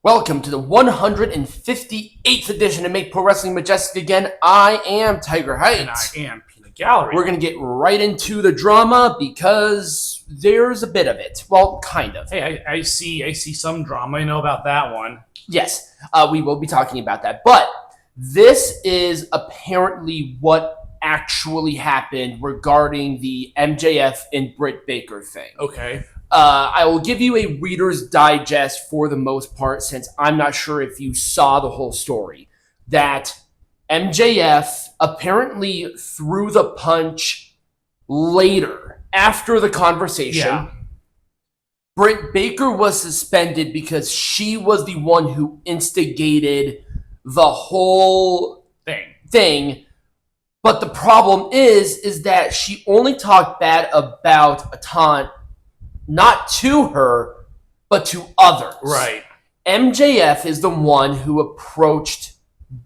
Welcome to the 158th edition of Make Pro Wrestling Majestic again. I am Tiger Heights. And I am Peanut Gallery. We're going to get right into the drama because there's a bit of it. Well, kind of. Hey, I see some drama. I know about that one. Yes, we will be talking about that. But this is apparently what actually happened regarding the MJF and Britt Baker thing. Okay. I will give you a Reader's Digest for the most part, since I'm not sure if you saw the whole story. That MJF apparently threw the punch later, after the conversation. Yeah. Britt Baker was suspended because she was the one who instigated the whole thing. But the problem is that she only talked bad about Atan, not to her, but to others. Right. MJF is the one who approached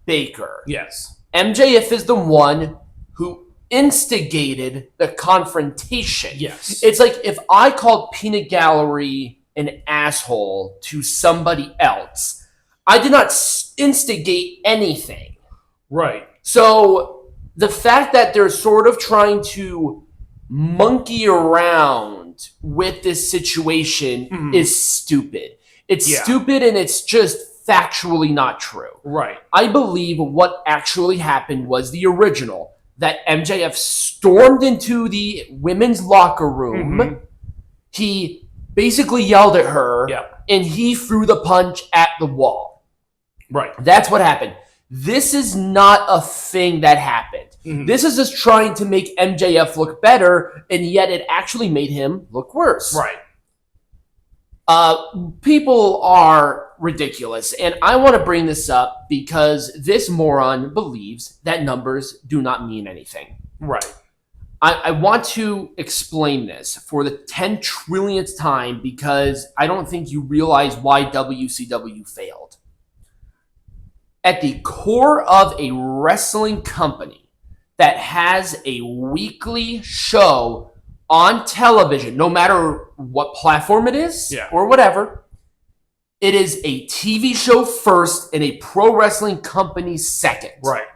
Baker. Yes. MJF is the one who instigated the confrontation. Yes. It's like if I called Peanut Gallery an asshole to somebody else, I did not instigate anything. Right. So the fact that they're sort of trying to monkey around with this situation is stupid. It's stupid, and it's just factually not true. Right. I believe what actually happened was the original, that MJF stormed into the women's locker room. He basically yelled at her, and he threw the punch at the wall. Right. That's what happened. This is not a thing that happened. This is just trying to make MJF look better, and yet it actually made him look worse. Right. People are ridiculous, and I want to bring this up because this moron believes that numbers do not mean anything. Right. I want to explain this for the 10 trillionth time because I don't think you realize why WCW failed. At the core of a wrestling company that has a weekly show on television, no matter what platform it is or whatever, it is a TV show first and a pro wrestling company second. Right.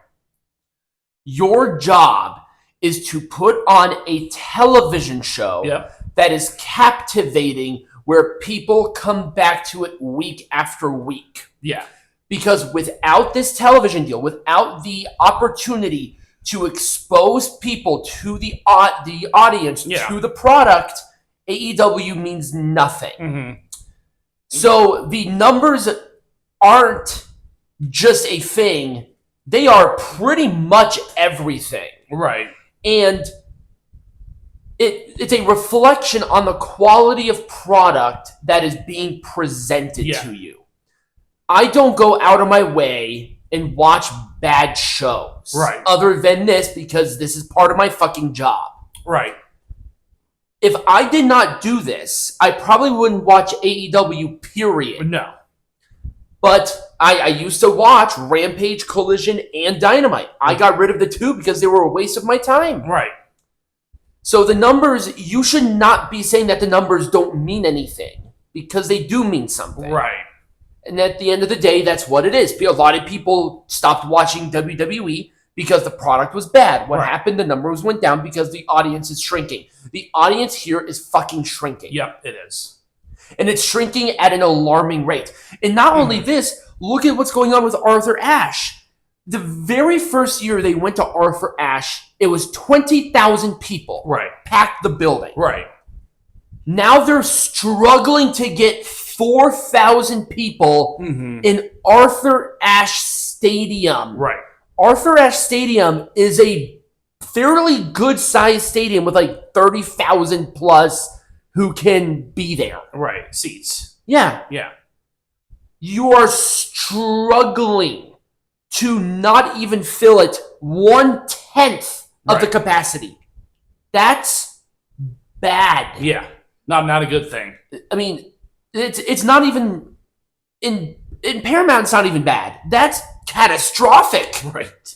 Your job is to put on a television show that is captivating, where people come back to it week after week. Yeah. Because without this television deal, without the opportunity to expose people to the audience, to the product, AEW means nothing. So the numbers aren't just a thing. They are pretty much everything. Right. And it's a reflection on the quality of product that is being presented to you. I don't go out of my way and watch bad shows. Right. Other than this, because this is part of my fucking job. Right. If I did not do this, I probably wouldn't watch AEW, period. No. But I used to watch Rampage, Collision, and Dynamite. I got rid of the two because they were a waste of my time. Right. So the numbers, you should not be saying that the numbers don't mean anything, because they do mean something. Right. And at the end of the day, that's what it is. A lot of people stopped watching WWE because the product was bad. What happened? The numbers went down because the audience is shrinking. The audience here is fucking shrinking. Yep, it is. And it's shrinking at an alarming rate. And not only this, look at what's going on with Arthur Ashe. The very first year they went to Arthur Ashe, it was 20,000 people. Right. Packed the building. Right. Now they're struggling to get 4,000 people in Arthur Ashe Stadium. Right. Arthur Ashe Stadium is a fairly good-sized stadium with like 30,000 plus who can be there. Right. Seats. Yeah. Yeah. You are struggling to not even fill it 1/10 of the capacity. That's bad. Yeah. Not a good thing. I mean, it's not even in Paramount. It's not even bad. That's catastrophic. Right.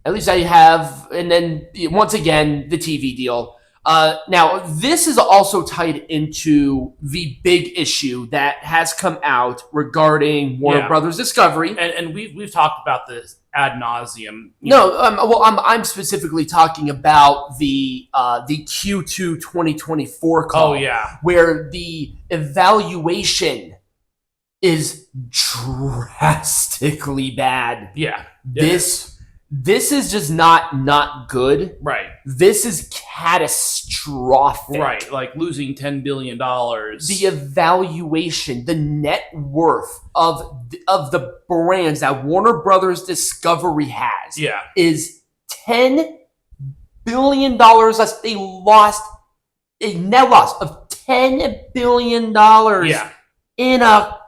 At least I have, and then once again the TV deal. Now, this is also tied into the big issue that has come out regarding Warner Brothers Discovery. And we've talked about this ad nauseum. I'm specifically talking about the Q2 2024 call. Oh, yeah. Where the evaluation is drastically bad. Yeah. This is just not good. Right. This is catastrophic. Right. Like losing $10 billion. The evaluation, the net worth of the brands that Warner Brothers Discovery has is $10 billion less. They lost a net loss of $10 billion in a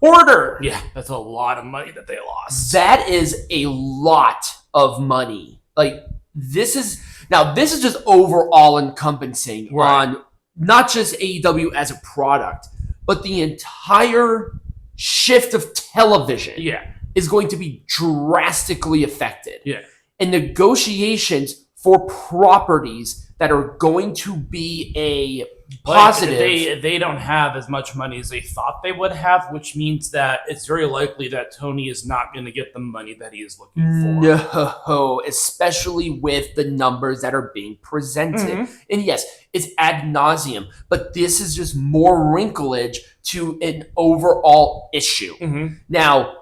quarter. Yeah, that's a lot of money that they lost. That is a lot of money. Like, this is just overall encompassing on not just AEW as a product, but the entire shift of television is going to be drastically affected. Yeah. And negotiations for properties that are going to be a positive. They don't have as much money as they thought they would have, which means that it's very likely that Tony is not going to get the money that he is looking for. No, especially with the numbers that are being presented. Mm-hmm. And yes, it's ad nauseum, but this is just more wrinkleage to an overall issue. Mm-hmm. Now,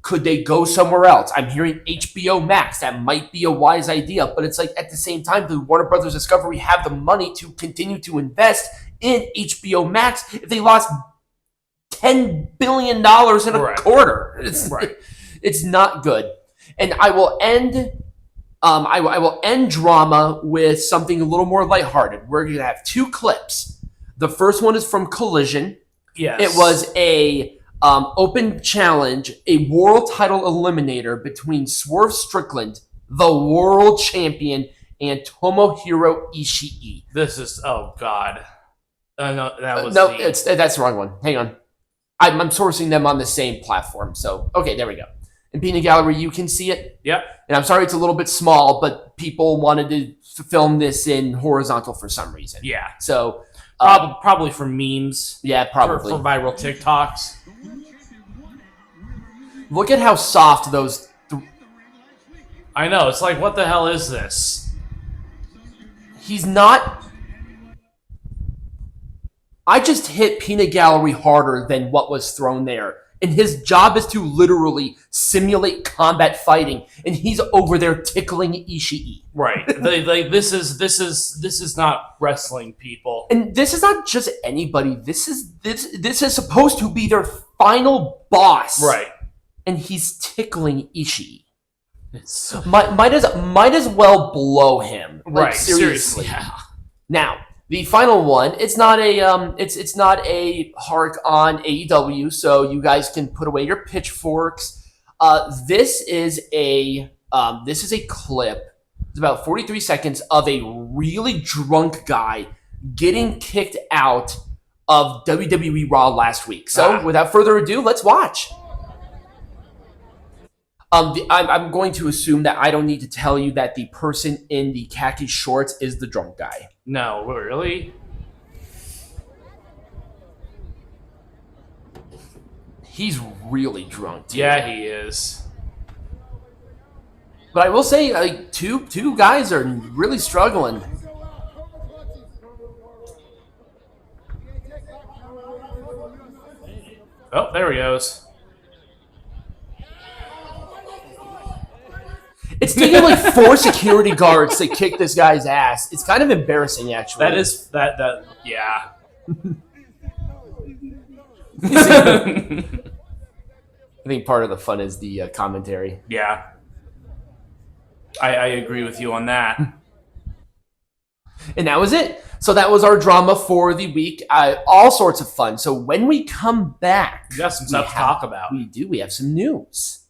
could they go somewhere else? I'm hearing HBO Max. That might be a wise idea, but it's like at the same time, the Warner Brothers Discovery have the money to continue to invest in HBO Max if they lost $10 billion in a quarter. It's not good. And I will end I will end drama with something a little more lighthearted. We're going to have two clips. The first one is from Collision. Yes. It was a open challenge, a world title eliminator between Swerve Strickland, the world champion, and Tomohiro Ishii. This is, oh God. No, that's the wrong one. Hang on. I'm sourcing them on the same platform. So, okay, there we go. In Peanut Gallery, you can see it. Yep. And I'm sorry it's a little bit small, but people wanted to film this in horizontal for some reason. Yeah. So, probably for memes. Yeah, probably. For viral TikToks. Look at how soft those... I know. It's like, what the hell is this? He's not... I just hit Peanut Gallery harder than what was thrown there. And his job is to literally simulate combat fighting. And he's over there tickling Ishii. Right. This is not wrestling, people. And this is not just anybody. This is supposed to be their final boss. Right. And he's tickling Ishii. Might as well blow him. Like, right. Seriously. Yeah. Now, the final one, it's not a hark on AEW, so you guys can put away your pitchforks. This is a clip. It's about 43 seconds of a really drunk guy getting kicked out of WWE RAW last week. So, without further ado, let's watch. I'm going to assume that I don't need to tell you that the person in the khaki shorts is the drunk guy. No, really? He's really drunk, too. Yeah, he is. But I will say, like, two guys are really struggling. Oh, there he goes. It's taking like 4 security guards to kick this guy's ass. It's kind of embarrassing, actually. Yeah. I think part of the fun is the commentary. Yeah. I agree with you on that. And that was it. So that was our drama for the week. All sorts of fun. So when we come back... We got some stuff to talk about. We do. We have some news.